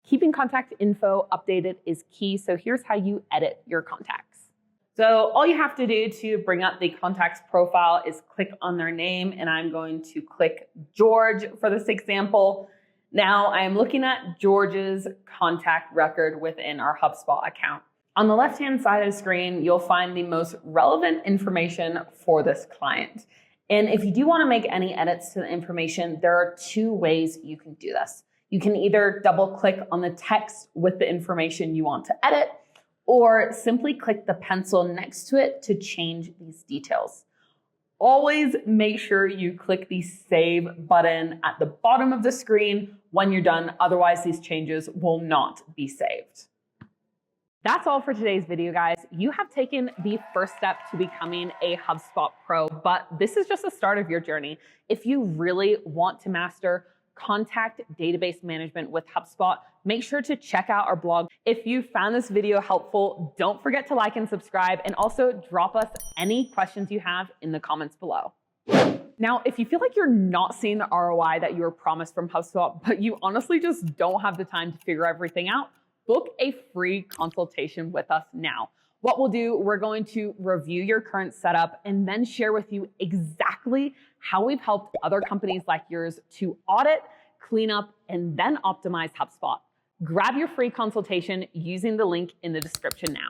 Keeping contact info updated is key, so here's how you edit your contacts. So all you have to do to bring up the contact's profile is click on their name, and I'm going to click George for this example. Now I am looking at George's contact record within our HubSpot account. On the left-hand side of the screen, you'll find the most relevant information for this client. And if you do want to make any edits to the information, there are two ways you can do this. You can either double click on the text with the information you want to edit, or simply click the pencil next to it to change these details. Always make sure you click the save button at the bottom of the screen when you're done, otherwise these changes will not be saved. That's all for today's video, guys. You have taken the first step to becoming a HubSpot Pro, but this is just the start of your journey. If you really want to master contact database management with HubSpot, make sure to check out our blog. If you found this video helpful, don't forget to like and subscribe, and also drop us any questions you have in the comments below. Now, if you feel like you're not seeing the ROI that you were promised from HubSpot, but you honestly just don't have the time to figure everything out, book a free consultation with us now. What we'll do, we're going to review your current setup and then share with you exactly how we've helped other companies like yours to audit, clean up, and then optimize HubSpot. Grab your free consultation using the link in the description now.